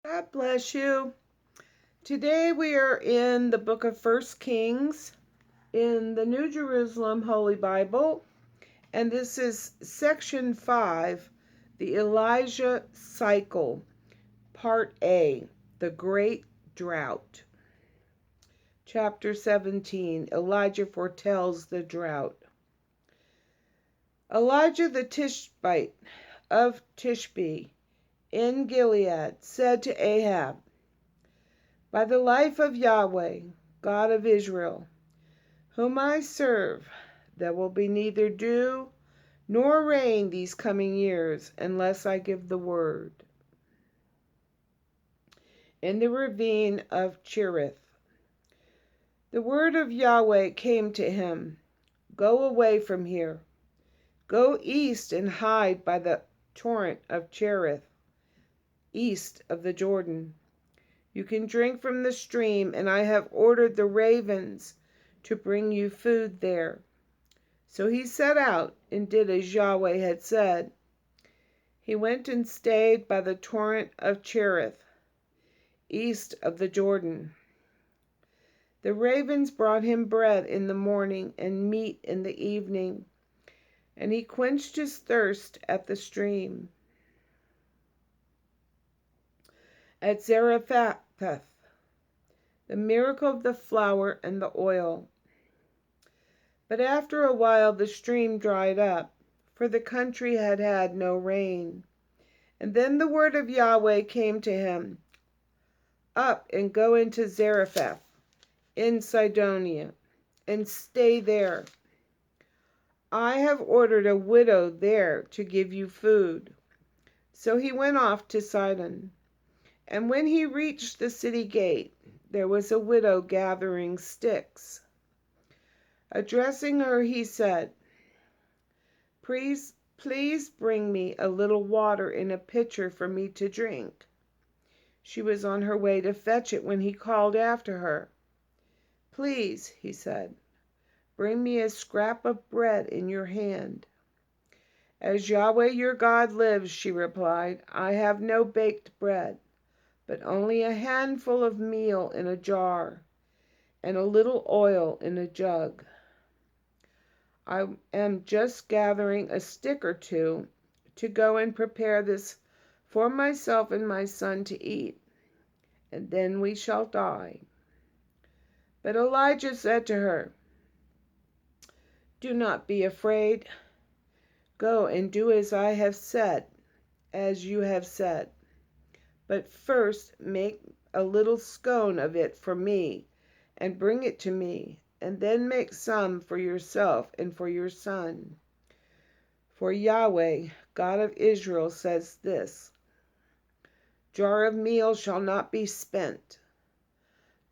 God bless you. Today we are in the book of First Kings in the New Jerusalem Holy Bible, and this is section 5, the Elijah cycle, part A, the great drought. Chapter 17, Elijah foretells the drought. Elijah the Tishbite of Tishbe in Gilead said to Ahab, "By the life of Yahweh, God of Israel, whom I serve, there will be neither dew nor rain these coming years unless I give the word." In the ravine of Cherith, the word of Yahweh came to him, "Go away from here. Go east and hide by the torrent of Cherith, east of the Jordan. You can drink from the stream, and I have ordered the ravens to bring you food there." So he set out and did as Yahweh had said. He went and stayed by the torrent of Cherith, east of the Jordan. The ravens brought him bread in the morning and meat in the evening, and he quenched his thirst at the stream. At Zarephath, the miracle of the flour and the oil. But after a while the stream dried up, for the country had had no rain. And then the word of Yahweh came to him, "Up and go into Zarephath in Sidonia, and stay there. I have ordered a widow there to give you food." So he went off to Sidon. And when he reached the city gate, there was a widow gathering sticks. Addressing her, he said, Please bring me a little water in a pitcher for me to drink." She was on her way to fetch it when he called after her. "Please," he said, "bring me a scrap of bread in your hand." "As Yahweh your God lives," she replied, "I have no baked bread, but only a handful of meal in a jar and a little oil in a jug. I am just gathering a stick or two to go and prepare this for myself and my son to eat, and then we shall die." But Elijah said to her, "Do not be afraid. Go and do as you have said. But first make a little scone of it for me and bring it to me, and then make some for yourself and for your son. For Yahweh, God of Israel, says this: jar of meal shall not be spent,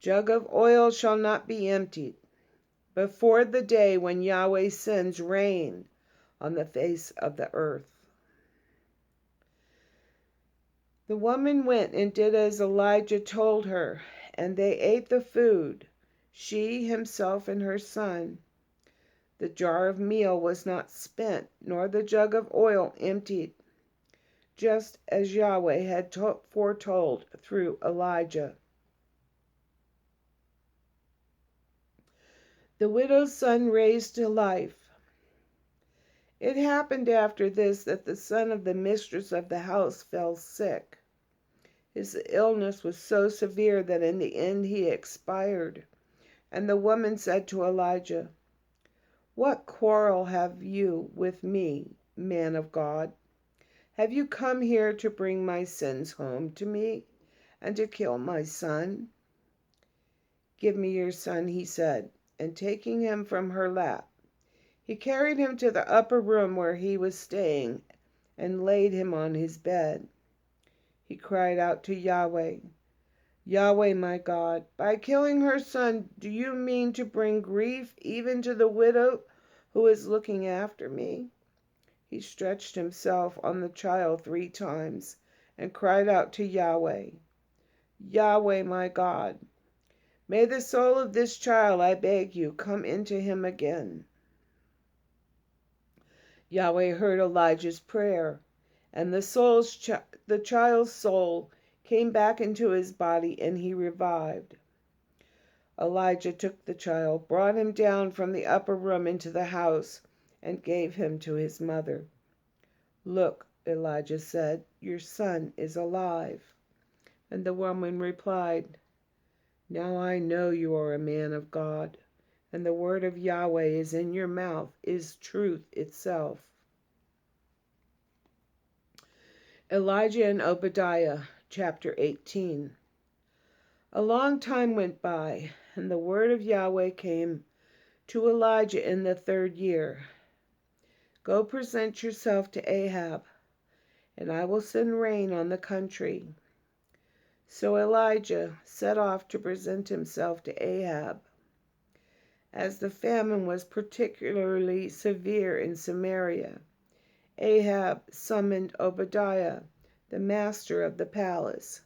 jug of oil shall not be emptied, before the day when Yahweh sends rain on the face of the earth." The woman went and did as Elijah told her, and they ate the food, she, himself, and her son. The jar of meal was not spent, nor the jug of oil emptied, just as Yahweh had foretold through Elijah. The widow's son raised to life. It happened after this that the son of the mistress of the house fell sick. His illness was so severe that in the end he expired. And the woman said to Elijah, "What quarrel have you with me, man of God? Have you come here to bring my sins home to me and to kill my son?" "Give me your son," he said, and taking him from her lap, he carried him to the upper room where he was staying and laid him on his bed. He cried out to Yahweh, "Yahweh, my God, by killing her son, do you mean to bring grief even to the widow who is looking after me?" He stretched himself on the child 3 times and cried out to Yahweh, "Yahweh, my God, may the soul of this child, I beg you, come into him again." Yahweh heard Elijah's prayer, and the child's soul came back into his body, and he revived. Elijah took the child, brought him down from the upper room into the house, and gave him to his mother. "Look," Elijah said, "your son is alive." And the woman replied, "Now I know you are a man of God, and the word of Yahweh is in your mouth is truth itself." Elijah and Obadiah, chapter 18. A long time went by, and the word of Yahweh came to Elijah in the 3rd year. "Go present yourself to Ahab, and I will send rain on the country." So Elijah set off to present himself to Ahab. As the famine was particularly severe in Samaria, Ahab summoned Obadiah, the master of the palace.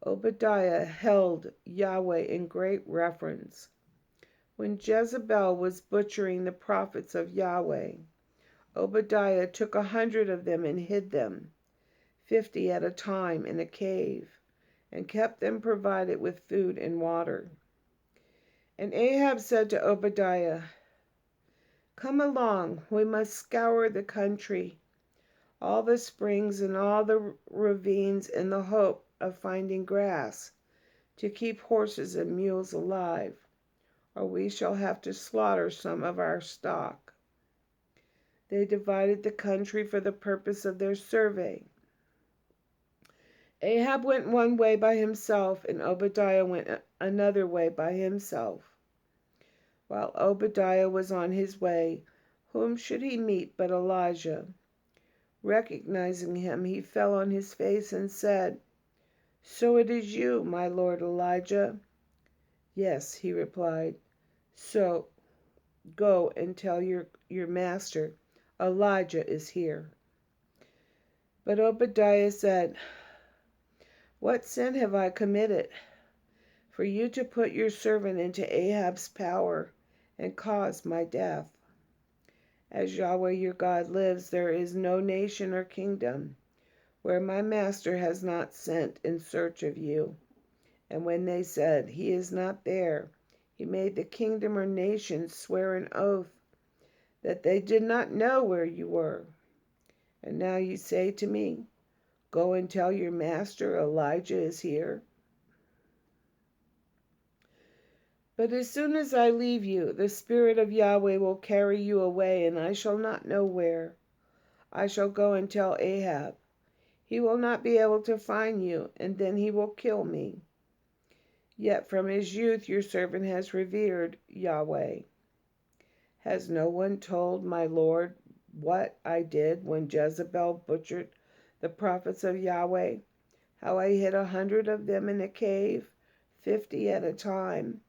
Obadiah held Yahweh in great reverence. When Jezebel was butchering the prophets of Yahweh, Obadiah took 100 of them and hid them, 50 at a time, in a cave, and kept them provided with food and water. And Ahab said to Obadiah, "Come along, we must scour the country, all the springs and all the ravines, in the hope of finding grass to keep horses and mules alive, or we shall have to slaughter some of our stock." They divided the country for the purpose of their survey. Ahab went one way by himself, and Obadiah went another way by himself. While Obadiah was on his way, whom should he meet but Elijah? Recognizing him, he fell on his face and said, "So it is you, my lord Elijah?" "Yes," he replied. "So go and tell your master, Elijah is here." But Obadiah said, "What sin have I committed for you to put your servant into Ahab's power and cause my death? As Yahweh your God lives, there is no nation or kingdom where my master has not sent in search of you. And when they said, 'He is not there,' he made the kingdom or nation swear an oath that they did not know where you were. And now you say to me, 'Go and tell your master Elijah is here.' But as soon as I leave you, the Spirit of Yahweh will carry you away, and I shall not know where. I shall go and tell Ahab. He will not be able to find you, and then he will kill me. Yet from his youth your servant has revered Yahweh. Has no one told my Lord what I did when Jezebel butchered the prophets of Yahweh? How I hid 100 of them in a cave, 50 at a time,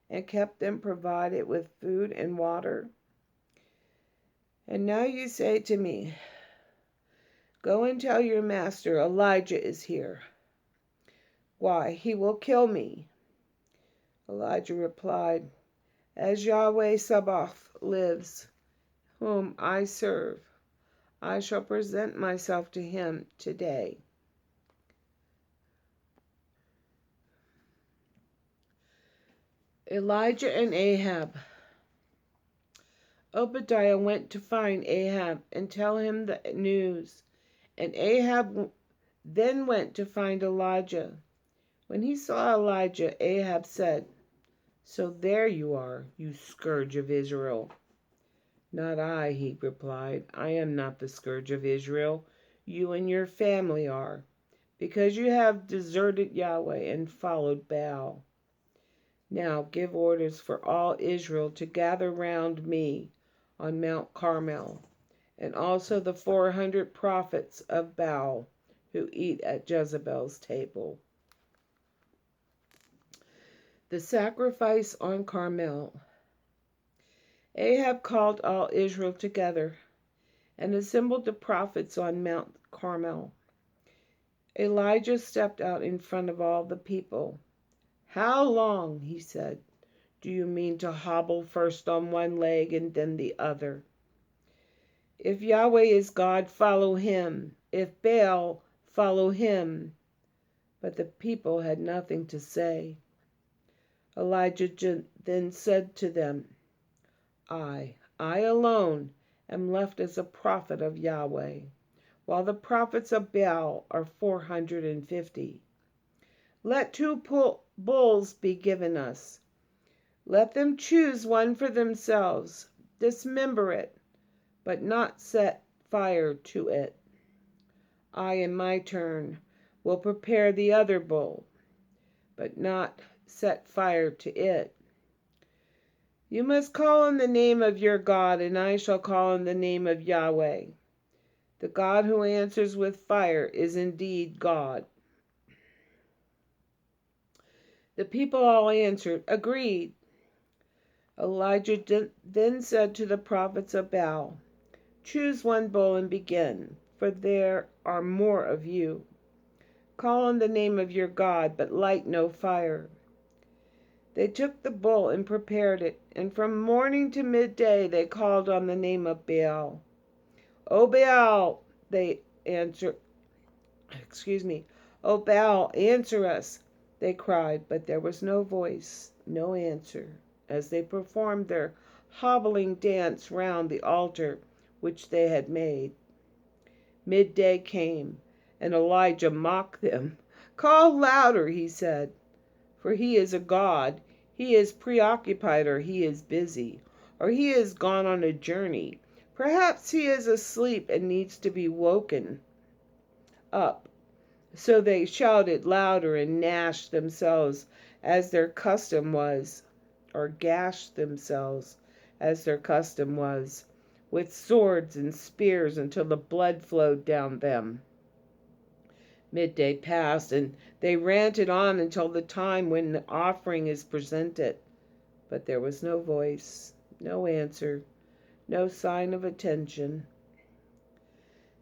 and kept them provided with food and water? And now you say to me, 'Go and tell your master Elijah is here.' Why, he will kill me." Elijah replied, "As Yahweh Sabaoth lives, whom I serve, I shall present myself to him today." Elijah and Ahab. Obadiah went to find Ahab and tell him the news, and Ahab then went to find Elijah. When he saw Elijah, Ahab said, "So there you are, you scourge of Israel." "Not I," he replied. "I am not the scourge of Israel. You and your family are, because you have deserted Yahweh and followed Baal. Now give orders for all Israel to gather round me on Mount Carmel, and also the 400 prophets of Baal who eat at Jezebel's table." The sacrifice on Carmel. Ahab called all Israel together and assembled the prophets on Mount Carmel. Elijah stepped out in front of all the people. "How long," he said, "do you mean to hobble first on one leg and then the other? If Yahweh is God, follow him. If Baal, follow him. But the people had nothing to say. Elijah then said to them, I alone am left as a prophet of Yahweh, while the prophets of Baal are 450. Let 2 bulls be given us. Let them choose one for themselves, dismember it, but not set fire to it. I, in my turn, will prepare the other bull, but not set fire to it. You must call on the name of your God, and I shall call on the name of Yahweh. The God who answers with fire is indeed God. The people all answered, Agreed. Elijah then said to the prophets of Baal, Choose 1 bull and begin, for there are more of you. Call on the name of your God, but light no fire. They took the bull and prepared it, and from morning to midday they called on the name of Baal. O Baal, they answered, O Baal, answer us, they cried, but there was no voice, no answer, as they performed their hobbling dance round the altar which they had made. Midday came, and Elijah mocked them. Call louder, he said, for he is a god. He is preoccupied, or he is busy, or he has gone on a journey. Perhaps he is asleep and needs to be woken up. So they shouted louder and gnashed themselves as their custom was, or gashed themselves as their custom was, with swords and spears until the blood flowed down them. Midday passed, and they ranted on until the time when the offering is presented. But there was no voice, no answer, no sign of attention.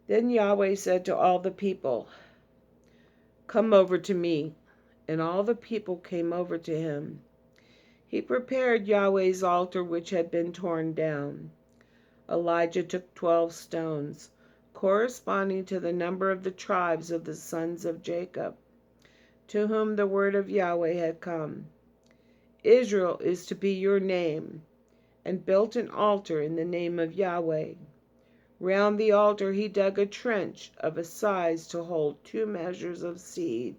Then Yahweh said to all the people, Come over to me. And all the people came over to him. He prepared Yahweh's altar which had been torn down. Elijah took 12 stones, corresponding to the number of the tribes of the sons of Jacob, to whom the word of Yahweh had come. Israel is to be your name, and built an altar in the name of Yahweh. Round the altar he dug a trench of a size to hold 2 measures of seed.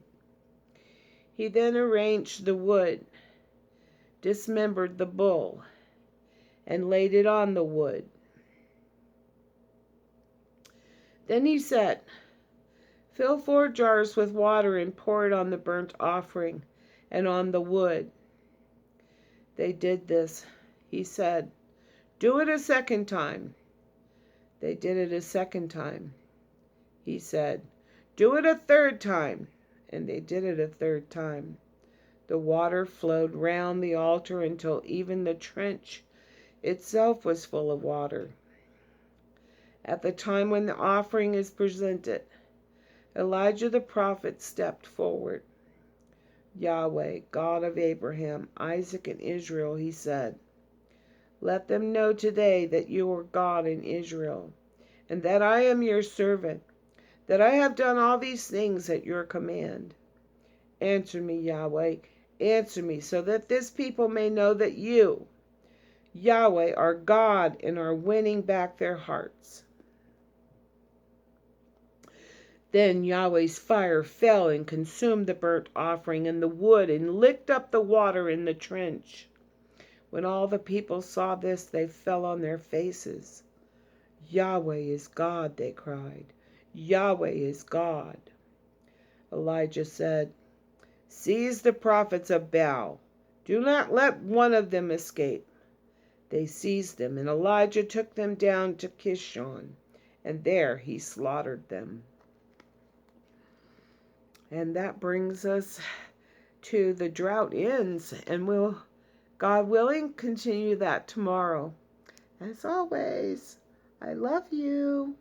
He then arranged the wood, dismembered the bull, and laid it on the wood. Then he said, Fill 4 jars with water and pour it on the burnt offering and on the wood. They did this. He said, Do it a second time. They did it a second time. He said, Do it a third time. And they did it a third time. The water flowed round the altar until even the trench itself was full of water. At the time when the offering is presented, Elijah the prophet stepped forward. Yahweh, God of Abraham, Isaac, and Israel, he said, Let them know today that you are God in Israel, and that I am your servant, that I have done all these things at your command. Answer me, Yahweh, answer me, so that this people may know that you, Yahweh, are God and are winning back their hearts. Then Yahweh's fire fell and consumed the burnt offering and the wood and licked up the water in the trench. When all the people saw this, they fell on their faces. Yahweh is God, they cried. Yahweh is God. Elijah said, Seize the prophets of Baal. Do not let one of them escape. They seized them, and Elijah took them down to Kishon, and there he slaughtered them. And that brings us to the drought ends, and we'll, God willing, continue that tomorrow. As always, I love you.